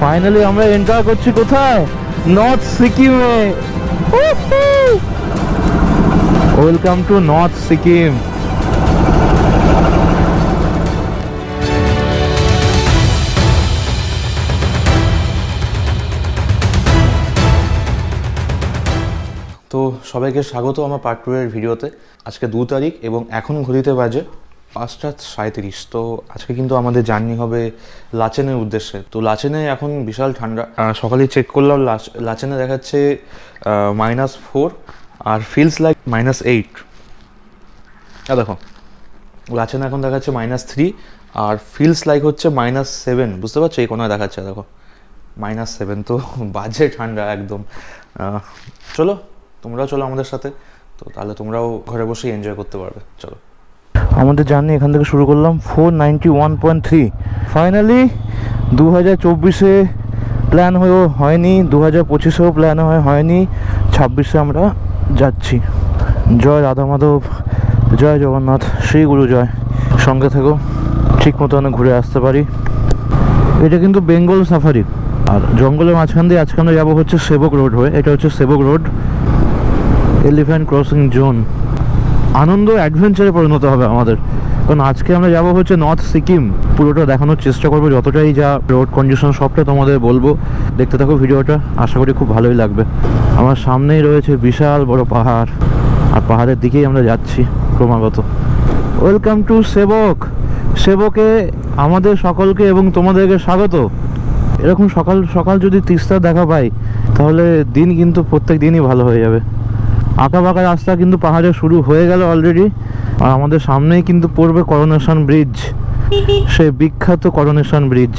Finally আমরা enter করছি কোথায়? নর্থ সিকিমে। Welcome to north Sikkim. তো সবাইকে স্বাগত আমার পার্ট 2 এর ভিডিওতে। আজকে 2 তারিখ এবং এখন ঘড়িতে বাজে 5:37। তো আজকে কিন্তু আমাদের জার্নি হবে লাচেনের উদ্দেশ্যে। তো লাচেনে এখন বিশাল ঠান্ডা। সকালে চেক করলাম, লাচেনে দেখাচ্ছে -4 আর ফিলস লাইক -8। দেখো লাচেনে এখন দেখাচ্ছে -3 আর ফিলস লাইক হচ্ছে -7। বুঝতে পারছো? এই কোনায় দেখাচ্ছে দেখো -7। তো বাজে ঠান্ডা একদম। চলো তোমরাও চলো আমাদের সাথে, তো তাহলে তোমরাও ঘরে বসেই এনজয় করতে পারবে। চলো আমাদের জার্নি এখান থেকে শুরু করলাম। 491.3। ফাইনালি 2024-এ প্ল্যান হয়নি, 2025-এও প্ল্যান হয়নি, 26-এ আমরা যাচ্ছি। জয় রাধা মাধব, জয় জগন্নাথ, শ্রী গুরু জয়। সঙ্গে থেকো, ঠিক মতন ঘুরে আসতে পারি। এটা কিন্তু বেঙ্গল সাফারি, আর জঙ্গলের মাঝখান দিয়ে আজকে আমরা যাবো হচ্ছে সেবক রোড হয়ে। এটা হচ্ছে সেবক রোড, এলিফ্যান্ট ক্রসিং জোন। আনন্দ অ্যাডভেঞ্চারে পরিণত হবে আমাদের, কারণ আজকে আমরা যাবো হচ্ছে নর্থ সিকিম। পুরোটা দেখানোর চেষ্টা করবো, যতটাই যা রোড কন্ডিশন সবটা তোমাদের বলবো। দেখতে থাকো ভিডিওটা, আশা করি খুব ভালোই লাগবে। আমার সামনেই রয়েছে বিশাল বড় পাহাড়, আর পাহাড়ের দিকেই আমরা যাচ্ছি ক্রমাগত। ওয়েলকাম টু সেবক। সেবকে আমাদের সকলকে এবং তোমাদেরকে স্বাগত। এরকম সকাল সকাল যদি তিস্তা দেখা পাই তাহলে দিন কিন্তু প্রত্যেক দিনই ভালো হয়ে যাবে। আঁকা বাঁকা রাস্তা কিন্তু পাহাড়ে শুরু হয়ে গেল অলরেডি, আর আমাদের সামনেই কিন্তু পড়বে করোনেশন ব্রিজ, সেই বিখ্যাত করোনেশন ব্রিজ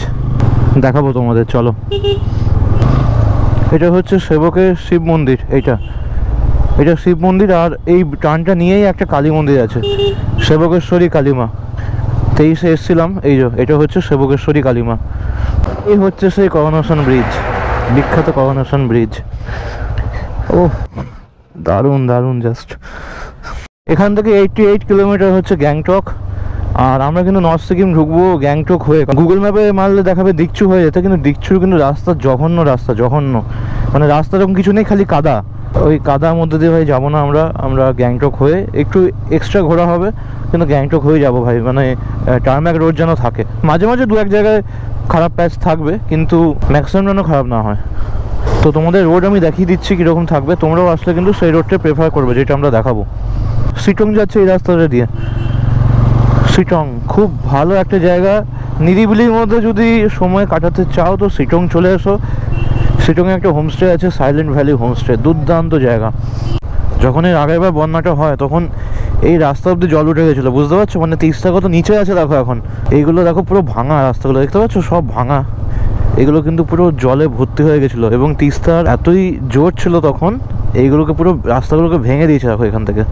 দেখাবো তোমাদের। চলো, এটা হচ্ছে সেবকের শিব মন্দির। এটা শিব মন্দির, আর এই টানটা নিয়েই একটা কালী মন্দির আছে, সেবকেশ্বরী কালীমা। 23-এ এসেছিলাম। এটা হচ্ছে সেবকেশ্বরী কালীমা। এই হচ্ছে সেই করোনেশন ব্রিজ, বিখ্যাত করোনেশন ব্রিজ। ও দারুণ দারুণ জাস্ট। এখান থেকে 88 কিলোমিটার হচ্ছে গ্যাংটক, আর আমরা কিন্তু নর্থ সিকিম ঢুকবো গ্যাংটক হয়ে। গুগল ম্যাপে মারলে দেখাবে দিকচু হয়ে যেতে, কিন্তু দিকচুর কিন্তু রাস্তা জঘন্য, মানে রাস্তা যখন কিছু নেই, খালি কাদা। ওই কাদার মধ্যে দিয়ে ভাই যাবো না আমরা গ্যাংটক হয়ে একটু এক্সট্রা ঘোরা হবে, কিন্তু গ্যাংটক হয়ে যাবো ভাই। মানে টার্ম্যাক রোড যেন থাকে, মাঝে মাঝে 2-1 জায়গায় খারাপ প্যাচ থাকবে, কিন্তু ম্যাক্সিমাম যেন খারাপ না হয়। তো তোমাদের রোড আমি দেখিয়ে দিচ্ছি কীরকম থাকবে। তোমরাও আসলে কিন্তু সেই রোডটা প্রেফার করবে যেটা আমরা দেখাবো। সিটং যাচ্ছে এই রাস্তাটা দিয়ে। সিটং খুব ভালো একটা জায়গা, নিরিবিলির মধ্যে যদি সময় কাটাতে চাও তো সিটং চলে এসো। সিটংয়ে একটা হোমস্টে আছে, সাইলেন্ট ভ্যালি হোমস্টে, দুর্দান্ত জায়গা। যখন এর আগেরবার বন্যাটা হয় তখন এই রাস্তা অব্দি জল উঠে গেছিলো, বুঝতে পারছো? মানে তিস্তা কত নিচে আছে দেখো এখন। এইগুলো দেখো পুরো ভাঙা রাস্তাগুলো, দেখতে পাচ্ছ সব ভাঙা। এগুলো কিন্তু পুরো জলে ভর্তি হয়ে গেছিলো, এবং তিস্তার এতই জোর ছিল তখন, এইগুলোকে পুরো রাস্তাগুলোকে ভেঙে দিয়েছে দেখো, এখান থেকে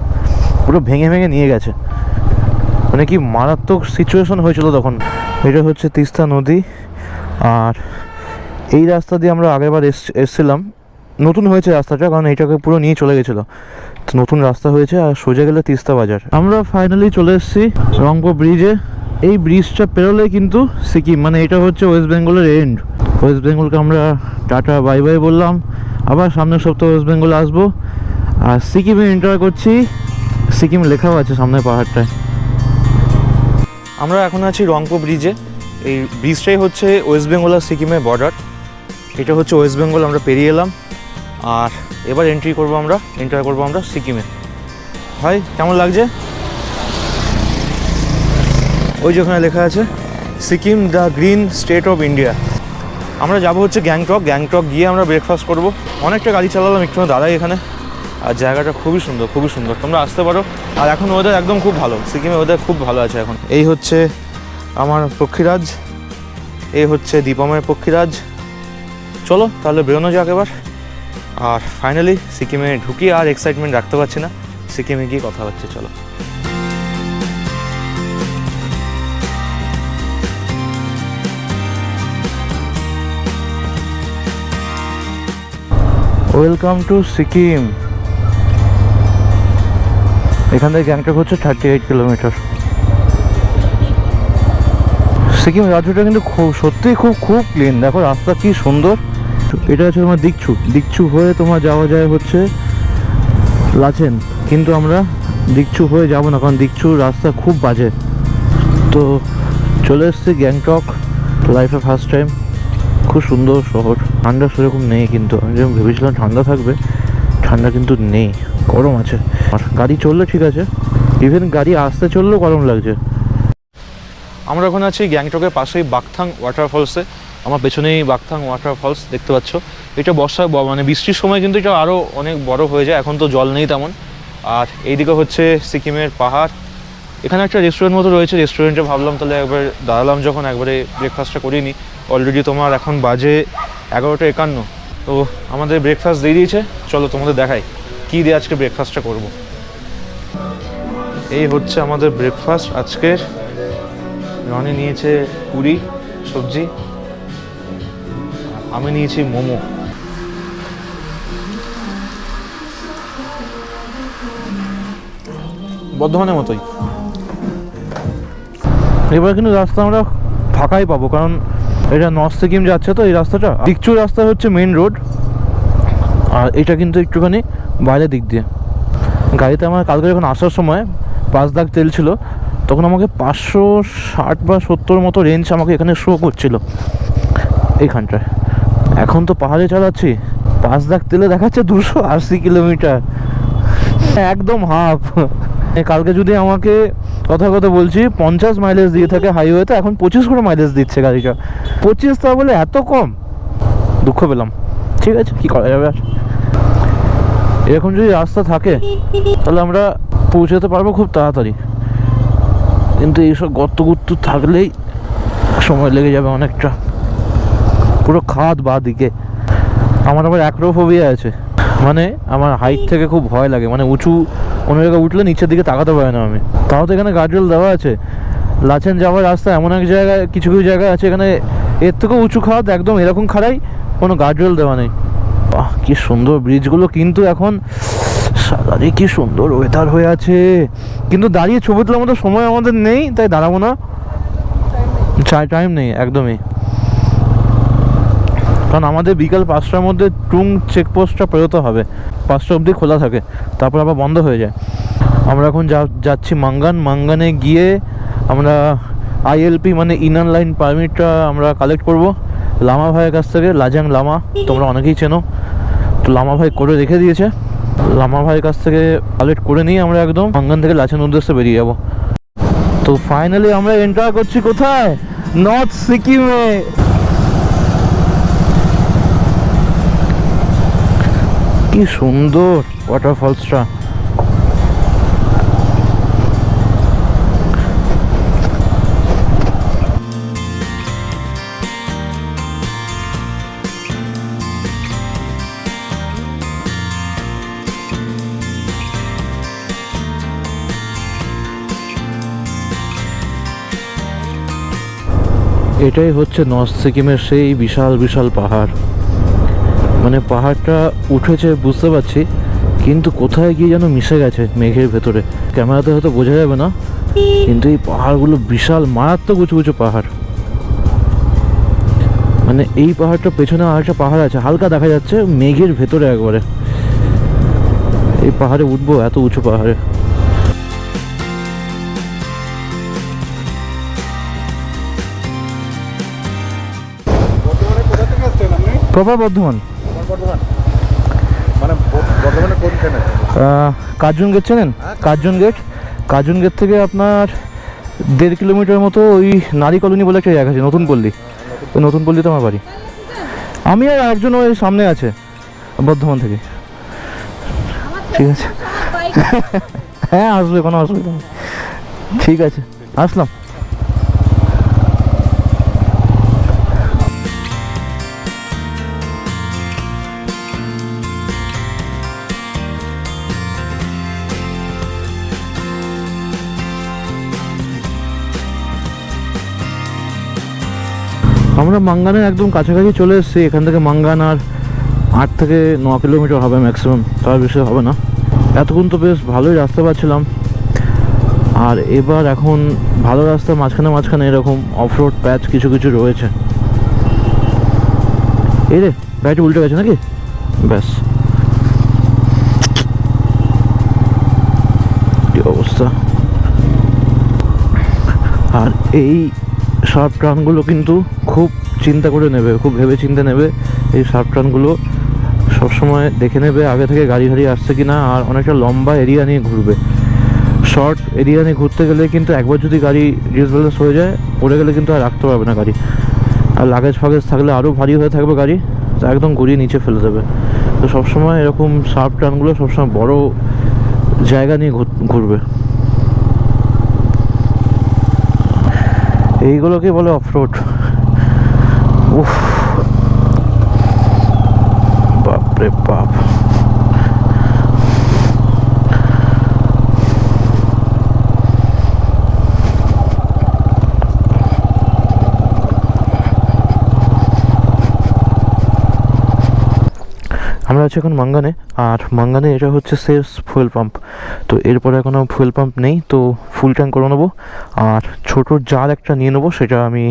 পুরো ভেঙে নিয়ে গেছে। মানে কি মারাত্মক সিচুয়েশন হয়েছিল তখন। এটা হচ্ছে তিস্তা নদী, আর এই রাস্তা দিয়ে আমরা আগেরবার এসছিলাম। নতুন হয়েছে রাস্তাটা, কারণ এইটাকে পুরো নিয়ে চলে গেছিলো, তো নতুন রাস্তা হয়েছে। আর সোজা গেলে তিস্তা বাজার। আমরা ফাইনালি চলে এসেছি রংপুর ব্রিজে। এই ব্রিজটা পেরোলে কিন্তু সিকিম, মানে এটা হচ্ছে ওয়েস্ট বেঙ্গলের এন্ড। ওয়েস্ট বেঙ্গলকে আমরা টাটা বাই বাই বললাম, আবার সামনের সপ্তাহে ওয়েস্ট বেঙ্গলে আসবো। আর সিকিমে এন্টার করছি, সিকিম লেখাও আছে সামনের পাহাড়টায়। আমরা এখন আছি রংপুর ব্রিজে। এই ব্রিজটাই হচ্ছে ওয়েস্ট বেঙ্গল আর সিকিমের বর্ডার। এটা হচ্ছে ওয়েস্ট বেঙ্গল, আমরা পেরিয়ে এলাম। আর এবার এন্টার করবো আমরা সিকিমে। ভাই কেমন লাগছে? ওই যেখানে লেখা আছে Sikkim the green state of India. আমরা যাবো হচ্ছে গ্যাংটক গিয়ে আমরা ব্রেকফাস্ট করবো। অনেকটা গাড়ি চালালাম, একটু দাঁড়াই এখানে। আর জায়গাটা খুবই সুন্দর, তোমরা আসতে পারো। আর এখন ওয়েদার একদম খুব ভালো, সিকিমের ওয়েদার খুব ভালো আছে এখন। এই হচ্ছে আমার পক্ষীরাজ, এই হচ্ছে দীপমের পক্ষীরাজ। চলো তাহলে বেরোনো যাক এবার। আর ফাইনালি সিকিমে ঢুকি, আর এক্সাইটমেন্ট রাখতে পারছি না, সিকিমে গিয়ে কথা হচ্ছে। চলো। Welcome to Sikkim. এখান থেকে গ্যাংটক হচ্ছে 38 কিলোমিটার। সিকিম রাজ্যটা কিন্তু সত্যিই খুব ক্লিন। দেখো রাস্তা কি সুন্দর। এটা হচ্ছে তোমার দিকচু হয়ে তোমার যাওয়া যায় হচ্ছে লাচেন, কিন্তু আমরা দিকচু হয়ে যাব না, কারণ দিকচুর রাস্তা খুব বাজে। তো চলে এসেছি গ্যাংটক, লাইফে ফার্স্ট টাইম। খুব সুন্দর শহর, ঠান্ডা সেরকম নেই, কিন্তু আমি যেরকম ভেবেছিলাম ঠান্ডা থাকবে, ঠান্ডা কিন্তু নেই, গরম আছে। আর গাড়ি চললে ঠিক আছে, ইভেন গাড়ি আসতে চললেও গরম লাগছে। আমরা এখন আছি গ্যাংটকের পাশেই বাকথাং ওয়াটারফলসে। আমার পেছনেই বাকথাং ওয়াটারফলস দেখতে পাচ্ছ। এটা বর্ষায় মানে বৃষ্টির সময় কিন্তু এটা আরও অনেক বড় হয়ে যায়, এখন তো জল নেই তেমন। আর এইদিকে হচ্ছে সিকিমের পাহাড়। এখানে একটা রেস্টুরেন্ট মতো রয়েছে, রেস্টুরেন্টে ভাবলাম তাহলে একবার দাঁড়ালাম যখন, একবারে ব্রেকফাস্টটা করিনি। অলরেডি তোমার এখন বাজে 11:51। তো আমাদের ব্রেকফাস্ট দিয়ে দিয়েছে, চলো তোমাদের দেখাই কী দিয়ে আজকে ব্রেকফাস্টটা করব। এই হচ্ছে আমাদের ব্রেকফাস্ট আজকের। রনি নিয়েছে পুরি সবজি, আমি নিয়েছি মোমো। বর্ধমানের মতোই। এবার কিন্তু রাস্তা আমরা ফাঁকাই পাবো, কারণ এটা নর্থ সিকিম যাচ্ছে তো এই রাস্তাটা। দিকচুর রাস্তা হচ্ছে মেন রোড, আর এটা কিন্তু একটুখানি বাইরের দিক দিয়ে। গাড়িতে আমার কালকে যখন আসার সময় 5 দাগ তেল ছিল, তখন আমাকে 560 বা 70 মতো রেঞ্জ আমাকে এখানে শো করছিল এইখানটায়। এখন তো পাহাড়ে চালাচ্ছি, 5 দাগ তেলে দেখাচ্ছে 280 কিলোমিটার, একদম হাফ। কালকে যদি আমাকে কথা বলছি 50 মাইলেজ দিয়ে থাকে হাইওয়েতে, এখন 25 করে মাইলেজ দিচ্ছে গাড়িটা। 25 তা বলে এত কম, দুঃখ পেলাম। ঠিক আছে, কি করা যাবে আর। এরকম যদি রাস্তা থাকে তাহলে আমরা পৌঁছাতে পারবো খুব তাড়াতাড়ি, কিন্তু এইসব গর্ত গুর্ত থাকলেই সময় লেগে যাবে অনেকটা। পুরো খাদ বা দিকে। আমার আবার অ্যাক্রোফোবিয়া আছে, মানে আমার হাইট থেকে খুব ভয় লাগে, মানে উঁচু কোনো জায়গায় উঠলে নিচের দিকে তাকাতে পারে না আমি। তাও তো এখানে গার্ডরেল দেওয়া আছে। লাচেন যাওয়ার রাস্তা এমন এক জায়গায়, কিছু জায়গায় আছে এখানে এর থেকেও উঁচু খাদ, একদম এরকম খাড়াই, কোনো গার্ডরেল দেওয়া নেই। বাহ, কি সুন্দর ব্রিজগুলো কিন্তু এখন। সারাদিন কি সুন্দর ওয়েদার হয়ে আছে, কিন্তু দাঁড়িয়ে ছবি তোলার মতো সময় আমাদের নেই, তাই দাঁড়াবো না। টাইম নেই একদমই, কারণ আমাদের বিকাল 5টার মধ্যে টুং চেকপোস্টটা পেরোতে হবে। 5টা অবধি খোলা থাকে, তারপর আবার বন্ধ হয়ে যায়। আমরা এখন যাচ্ছি মাঙ্গানে গিয়ে আমরা আইএলপি মানে ইনার লাইন পারমিটটা আমরা কালেক্ট করব লামা ভাইয়ের কাছ থেকে। লাজাং লামা তোমরা অনেকেই চেনো, তো লামা ভাই করে রেখে দিয়েছে। লামা ভাইয়ের কাছ থেকে কালেক্ট করে নিয়ে আমরা একদম মাঙ্গান থেকে লাচেন উদ্দেশ্যে বেরিয়ে যাব। তো ফাইনালি আমরা এন্টার করছি কোথায়? নর্থ সিকিমে। কি সুন্দর ওয়াটারফলসটা। এটাই হচ্ছে নর্থ সিকিমের সেই বিশাল বিশাল পাহাড়। মানে পাহাড়টা উঠেছে বুঝতে পারছি, কিন্তু কোথায় গিয়ে যেন মিশে গেছে মেঘের ভেতরে। ক্যামেরাতে হয়তো বোঝা যাবে না, কিন্তু এই পাহাড়গুলো বিশাল মারাত্মক উঁচু উঁচু পাহাড়। মানে এই পাহাড়টা পেছনে আরেকটা পাহাড় আছে হালকা দেখা যাচ্ছে মেঘের ভেতরে একবারে। এই পাহাড়ে উঠবো, এত উঁচু পাহাড়ে। প্রপার বর্ধমান। কার্জন গেট চেনেন? কার্জন গেট থেকে আপনার 1.5 কিলোমিটার মতো ওই নারী কলোনি বলে একটা জায়গা আছে, নতুন পল্লী। ওই নতুন পল্লীতে আমার বাড়ি। আমি আর একজন ওই সামনে আছে বর্ধমান থেকে। ঠিক আছে, হ্যাঁ আসবে, কোনো অসুবিধা নেই। ঠিক আছে, আসলাম। আমরা মাঙ্গানের একদম কাছাকাছি চলে এসেছি। এখান থেকে মাঙ্গান আর 8 থেকে 9 কিলোমিটার হবে ম্যাক্সিমাম, তার বেশি হবে না। এতক্ষণ তো বেশ ভালোই রাস্তা পাচ্ছিলাম। আর এবার এখন ভালো রাস্তার মাঝখানে মাঝখানে এরকম অফরোড প্যাচ কিছু কিছু রয়েছে। এই রে গাড়িটা উল্টে গেছে নাকি? ব্যাস, কি অবস্থা। আর এই শার্প টার্নগুলো কিন্তু খুব চিন্তা করে নেবে, খুব ভেবে চিন্তে নেবে। এই শার্প টার্নগুলো সবসময় দেখে নেবে আগে থেকে গাড়ি গাড়ি আসছে কি না, আর অনেকটা লম্বা এরিয়া নিয়ে ঘুরবে। শর্ট এরিয়া নিয়ে ঘুরতে গেলে কিন্তু একবার যদি গাড়ি ডিসব্যালেন্স হয়ে যায়, পড়ে গেলে কিন্তু আর রাখতে পারবে না গাড়ি। আর লাগেজ ফাগেজ থাকলে আরও ভারী হয়ে থাকবে গাড়ি, তো একদম ঘুরিয়ে নিচে ফেলে দেবে। তো সবসময় এরকম শার্প টার্নগুলো সবসময় বড় জায়গা নিয়ে ঘুরবে। এইগুলোকে বলে অফরোড। উফ, বাপরে বাপ। আমরা আছি এখন মাঙ্গানে, আর মাঙ্গানে এটা হচ্ছে সেলস ফুয়েল পাম্প। তো এরপরে এখনও ফুয়েল পাম্প নেই, তো ফুল ট্যাঙ্ক করে নেবো। আর ছোটো জার একটা নিয়ে নেবো, সেটা আমি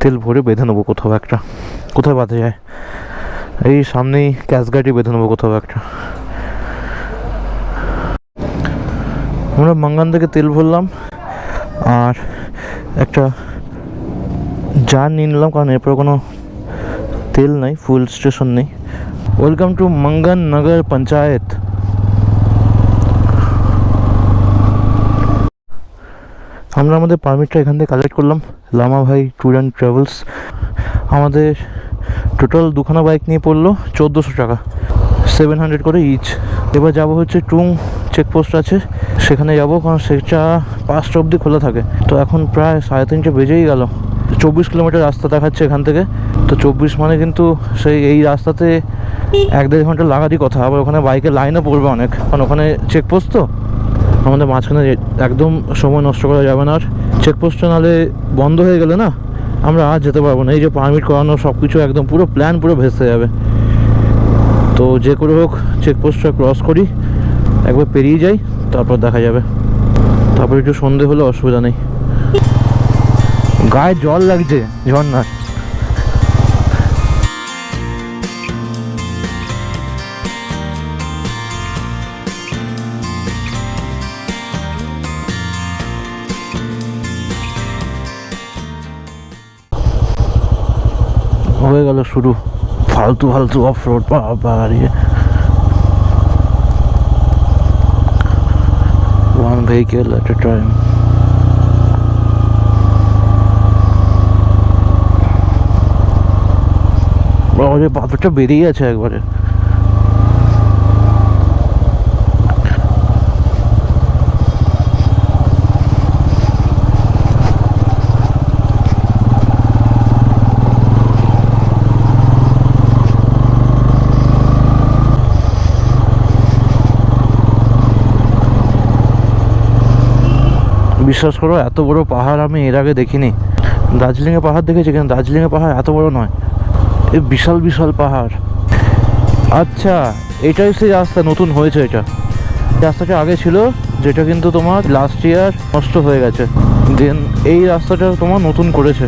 তেল ভরে বেঁধে নেবো কোথাও একটা। কোথায় বাঁধা যায়? এই সামনেই ক্যাশ গাড়ি বেঁধে নেবো কোথাও একটা। আমরা মাঙ্গান থেকে তেল ভরলাম আর একটা জার নিয়ে নিলাম, কারণ এরপরে কোনো তেল নাই, ফুল স্টেশন নেই। ওয়েলকাম টু মাঙ্গান নগর পঞ্চায়েত। আমরা আমাদের পারমিটটা এখান থেকে কালেক্ট করলাম, লামা ভাই ট্যুর অ্যান্ড ট্রাভেলস। আমাদের টোটাল দুখানা বাইক নিয়ে পড়লো 1400 টাকা, 700 করে ইচ। এবার যাবো হচ্ছে টুং চেকপোস্ট আছে, সেখানে যাবো, কারণ সেটা 5টা অবধি খোলা থাকে। তো এখন প্রায় 3:30 বেজেই গেল। 24 কিলোমিটার রাস্তা দেখাচ্ছে এখান থেকে। তো 24 মানে কিন্তু সেই এই রাস্তাতে 1-1.5 ঘন্টা লাগারই কথা। আবার ওখানে বাইকের লাইনও পড়বে অনেক, কারণ ওখানে চেকপোস্ট তো। আমাদের মাঝখানে একদম সময় নষ্ট করা যাবে না। আর চেকপোস্টটা নাহলে বন্ধ হয়ে গেলে না, আমরা আর যেতে পারবো না। এই যে পারমিট করানো সব কিছু একদম পুরো প্ল্যান পুরো ভেস্তে যাবে। তো যে করে হোক চেকপোস্টটা ক্রস করি, একবার পেরিয়ে যাই, তারপর দেখা যাবে। তারপর একটু সন্ধে হলে অসুবিধা নেই। গায়ে জল লাগছে ঝর্ণার। হয়ে গেল শুরু ফালতু ফালতু অফ রোড। বাবা, one vehicle at a time. বাবা, পাথরটা বেরিয়ে আছে একবারে। বিশ্বাস করো, এত বড় পাহাড় আমি এর আগে দেখিনি। দার্জিলিংয়ে পাহাড় দেখেছি, কিন্তু দার্জিলিংয়ে পাহাড় এত বড় নয়। এই বিশাল বিশাল পাহাড়। আচ্ছা, এটাই সেই রাস্তা নতুন হয়েছে। এটা রাস্তাটা আগে ছিল, যেটা কিন্তু তোমার লাস্ট ইয়ার নষ্ট হয়ে গেছে। দেন এই রাস্তাটা তোমার নতুন করেছে।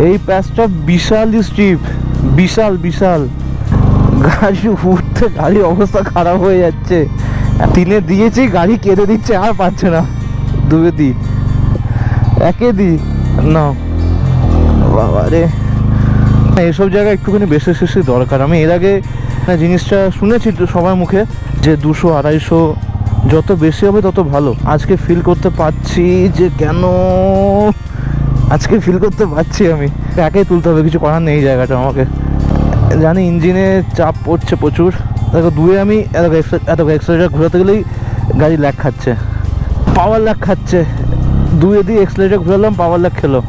এই প্যাচটা বিশাল স্ট্রিপ, বিশাল বিশাল। গাড়ি উঠতে গাড়ির অবস্থা খারাপ হয়ে যাচ্ছে। 3-এ দিয়েছি, গাড়ি কেঁদে দিচ্ছে, আর পাচ্ছে না। 2-এ দি, 1-এ দি না। বাবা রে, এইসব জায়গায় একটুখানি বেশি বেশি দরকার। আমি এর আগে জিনিসটা শুনেছি সবার মুখে যে 200-250 যত বেশি হবে তত ভালো। আজকে ফিল করতে পারছি যে কেন, আজকে ফিল করতে পারছি। আমি একাই তুলতে হবে, কিছু করার নেই। জায়গাটা আমাকে জানি ইঞ্জিনে চাপ পড়ছে প্রচুর। দেখো 2-এ আমি এত এক্সেলারেটার ঘোরাতে গেলেই গাড়ি ল্যাগ খাচ্ছে, পাওয়ার ল্যাগ খাচ্ছে। 2-এ দিয়ে এক্সেলারেটার ঘোরালাম, পাওয়ার ল্যাগ খেলো।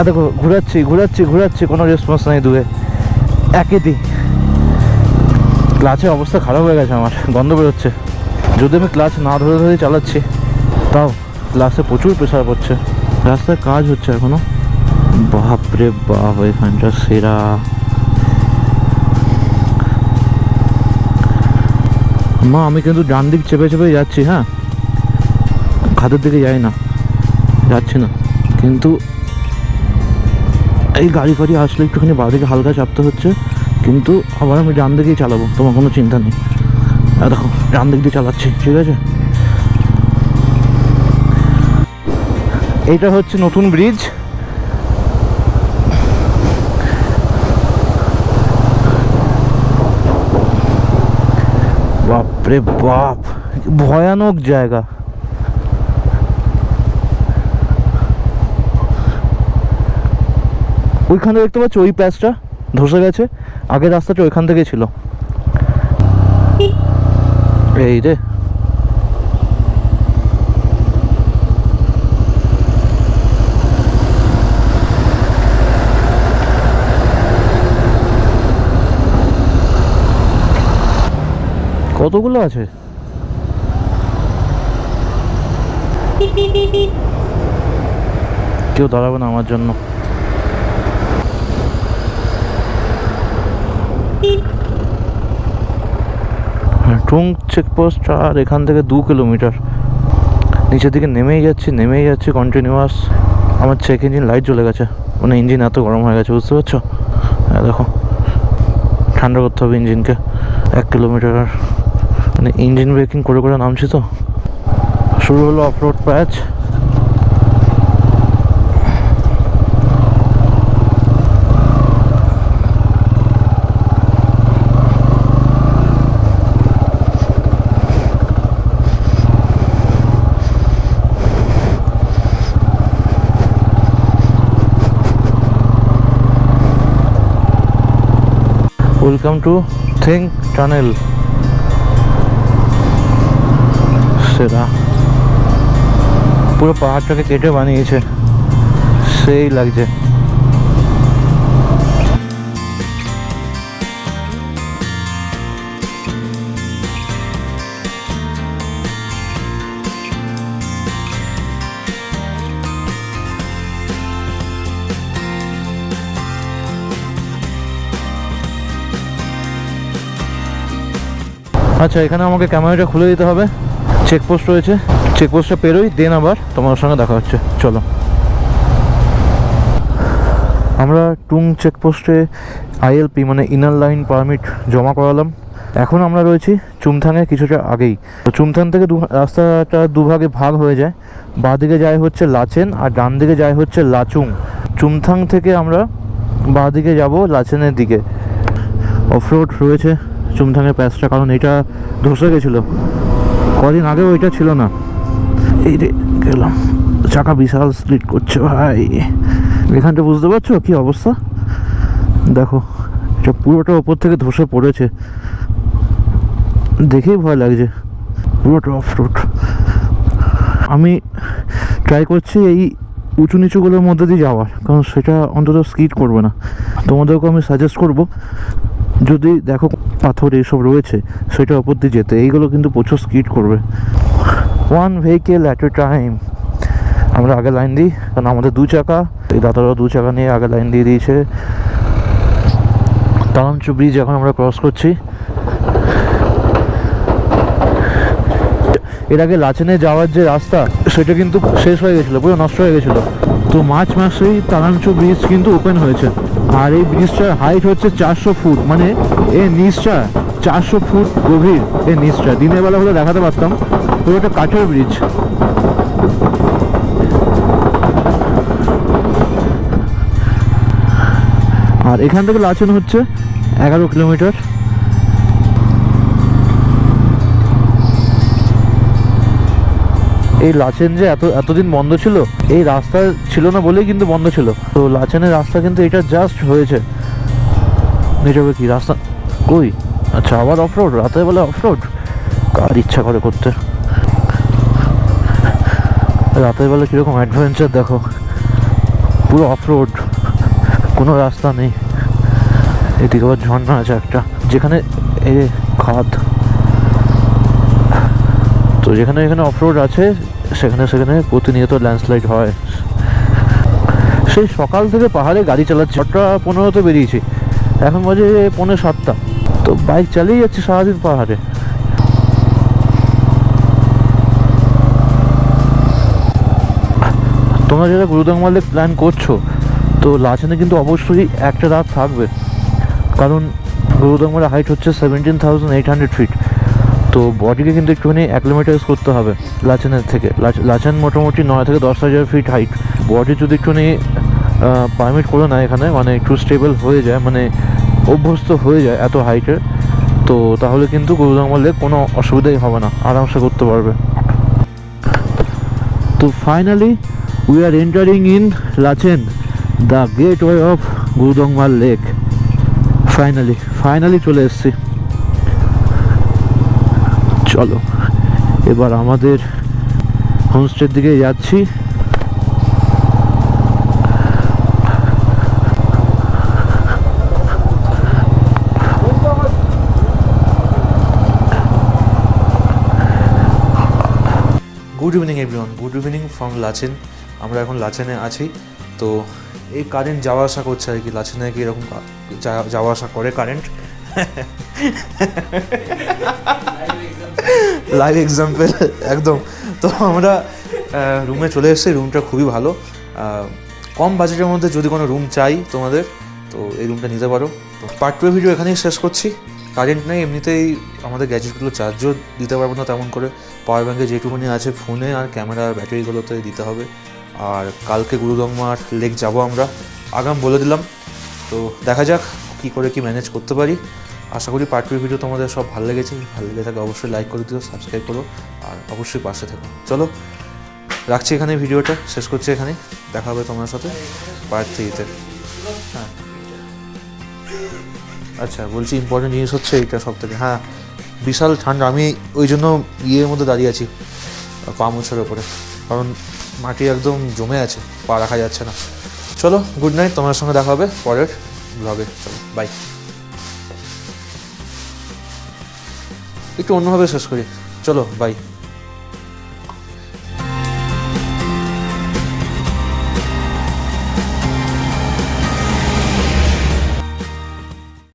দেখো ঘুরাচ্ছি ঘুরাচ্ছি ঘুরাচ্ছি, কোনো রেসপন্স নেই দূরে। একে দিই, ক্লাচের অবস্থা খারাপ হয়ে গেছে আমার, গন্ধ বেরোচ্ছে। যদি আমি ক্লাচ না ধরে ধরে চালাচ্ছি তাও ক্লাচে প্রচুর প্রেশার পড়ছে। রাস্তায় কাজ হচ্ছে এখনো। বাপরে বাপ, এখানটা সেরা। মা আমি কিন্তু ডান দিক চেপে চেপে যাচ্ছি, হ্যাঁ খাদের দিকে যাই না, যাচ্ছি না, কিন্তু এই গাড়ি ফাড়ি আসলে একটুখানি বাঁদিকে হালকা চাপতে হচ্ছে, কিন্তু আবার আমি ডান দিকেই চালাবো, তোমার কোনো চিন্তা নেই। দেখো ডান দিক দিয়ে চালাচ্ছি, ঠিক আছে। এইটা হচ্ছে নতুন ব্রিজ। বাপরে বাপ, ভয়ানক জায়গা। ওইখানে দেখতে পাচ্ছ ওই প্যাচটা ধসে গেছে, আগের রাস্তাটা ওইখান থেকে ছিল। এই রে, কতগুলো আছে? কেউ দাঁড়াবে না আমার জন্য। টুং চেকপোস্ট আর এখান থেকে 2 কিলোমিটার। নিচের দিকে নেমেই যাচ্ছি কন্টিনিউয়াস। আমার চেক ইঞ্জিন লাইট জ্বলে গেছে, মানে ইঞ্জিন এত গরম হয়ে গেছে, বুঝতে পারছো? দেখো ঠান্ডা করতে হবে ইঞ্জিনকে। 1 কিলোমিটার, মানে ইঞ্জিন ব্রেকিং করে করে নামছি তো। শুরু হলো of road patch. Welcome to thing tunnel. সেটা পুরো পাহাড়টাকে কেটে বানিয়েছে, সেই লাগছে। আচ্ছা, এখানে আমাকে ক্যামেরাটা খুলে দিতে হবে। চেকপোস্ট রয়েছে, চেকপোস্টটা পেরোই, দেন আবার তোমার সঙ্গে দেখা হচ্ছে। চলো, আমরা টুং চেকপোস্টে ILP মানে ইনার লাইন পারমিট জমা করালাম। এখন আমরা রয়েছি চুমথাংয়ের কিছুটা আগেই। তো চুমথাং থেকে রাস্তাটা দুভাগে ভাগ হয়ে যায়, বাঁ দিকে যায় হচ্ছে লাচেন আর ডান দিকে যায় হচ্ছে লাচুং। চুমথাং থেকে আমরা বাঁ দিকে যাব লাচেনের দিকে। অফরোড রয়েছে চুমথাংয়ের প্যাচটা, কারণ এটা ধসে গেছিলো কদিন আগেও, এটা ছিল না। এই রে গেলাম, চাকা বিশাল স্লিট করছে ভাই। এখানটা বুঝতে পারছো কি অবস্থা? দেখো এটা পুরোটা ওপর থেকে ধসে পড়েছে, দেখেই ভয় লাগছে। পুরোটা অফ রোড। আমি ট্রাই করছি এই উঁচু নিচুগুলোর মধ্যে দিয়ে যাওয়ার, কারণ সেটা অন্তত স্কিড করবে না। তোমাদেরকেও আমি সাজেস্ট করব, যদি দেখো পাথর এইসব রয়েছে সেটা ওপর দিয়ে যেতে। এইগুলো কিন্তু প্রচুর স্কিড করবে। 1 vehicle at a time। আমরা আগে লাইন দিই, কারণ আমাদের 2 চাকা, এই দাদারা 2 চাকা নিয়ে আগে লাইন দিয়ে দিয়েছে। তালামচু ব্রিজ এখন আমরা ক্রস করছি। এর আগে লাচেনে যাওয়ার যে রাস্তা সেটা কিন্তু শেষ হয়ে গেছিলো, পুরো নষ্ট হয়ে গেছিলো। তো মার্চ মাসেই তালামচু ব্রিজ কিন্তু ওপেন হয়েছে। আর এই ব্রিজটার হাইট হচ্ছে 400 ফুট, মানে এর নিচটা 400 ফুট গভীর। এর নিচটা দিনের বেলা হলে দেখাতে পারতাম, পুরো একটা কাঠের ব্রিজ। আর এখান থেকে লাচেন হচ্ছে 11 কিলোমিটার। এই লাচেন যে এতদিন বন্ধ ছিল, এই রাস্তা ছিল না বলেই কিন্তু বন্ধ ছিল। তো লাচেনের রাস্তা কিন্তু এটা জাস্ট হয়েছে। নেটওয়ার্কে কি রাস্তা কই? আচ্ছা, আবার অফরোড, রাতের বেলা অফরোড কার ইচ্ছা করে করতে। রাতের বেলা কীরকম অ্যাডভেঞ্চার দেখো, পুরো অফ রোড, কোনো রাস্তা নেই। এদিকে আবার ঝর্ণা আছে একটা, যেখানে খাদ, তো যেখানে এখানে অফ রোড আছে সেখানে সেখানে প্রতিনিয়ত ল্যান্ডস্লাইড হয়। সেই সকাল থেকে পাহাড়ে গাড়ি চালাচ্ছি, 6:15 বেরিয়েছি, এখন বাজে 6:45, তো বাইক চালিয়ে যাচ্ছি সারাদিন পাহাড়ে। তোমরা যারা গুরুদংমা লেক প্ল্যান করছো, তো লাচেনে কিন্তু অবশ্যই একটা রাত থাকবে, কারণ গুরুদংমার হাইট হচ্ছে 17,800 ফিট। তো বডিকে কিন্তু একটুখানি অ্যাক্লিমেটাইজ করতে হবে লাচেনের থেকে। লাচেন মোটামুটি 9 থেকে 10,000 ফিট হাইট। বডি যদি একটুখানি পারমিট করে না এখানে, মানে একটু স্টেবল হয়ে যায়, মানে অভ্যস্ত হয়ে যায় এত হাইটের, তো তাহলে কিন্তু গুরুদংমা লেক কোনো অসুবিধাই হবে না, আরামসে করতে পারবে। তো finally we are entering in Lachen, the gateway of Gurudongmar lake. Finally চলে এসেছি। চলো এবার আমাদের হোমস্টের দিকে যাচ্ছি। Good evening everyone, good evening from Lachen. আমরা এখন লাচেনে আছি। তো এই কারেন্ট যাওয়া আসা করছে আর কি, লাচেনে কি এরকম যাওয়া আসা করে কারেন্ট। লাইভ এক্সাম্পল একদম। তো আমরা রুমে চলে এসেছি। রুমটা খুবই ভালো, কম বাজেটের মধ্যে যদি কোনো রুম চাই তোমাদের, তো এই রুমটা নিতে পারো। তো পার্ট 2 ভিডিও এখানেই শেষ করছি। কারেন্ট নেই, এমনিতেই আমাদের গ্যাজেটগুলো চার্জও দিতে পারবো না তেমন করে। পাওয়ার ব্যাঙ্কে যেটুকুনি আছে ফোনে আর ক্যামেরা আর ব্যাটারিগুলোতে দিতে হবে। আর কালকে গুরুদংমার লেক যাব আমরা, আগাম বলে দিলাম। তো দেখা যাক কী করে কি ম্যানেজ করতে পারি। আশা করি পার্ট 2 ভিডিও তোমাদের সব ভালো লেগেছে। ভালো লেগে থাকে অবশ্যই লাইক করে দিও, সাবস্ক্রাইব করো, আর অবশ্যই পাশে থেকো। চলো রাখছি এখানে, ভিডিওটা শেষ করছি এখানে। দেখা হবে তোমার সাথে পার্ট 3-তে। হ্যাঁ আচ্ছা, বলছি ইম্পর্টেন্ট জিনিস হচ্ছে এইটা সব থেকে। হ্যাঁ, বিশাল ঠান্ডা, আমি ওই জন্য ইয়ের মধ্যে দাঁড়িয়ে আছি পা মোছার ওপরে, কারণ মাটি একদম জমে আছে, পা রাখা যাচ্ছে না। চলো গুড নাইট, তোমার সঙ্গে দেখা হবে পরের ব্লগে। চলো বাই। একটু অন্যভাবে শেষ করি, চলো বাই।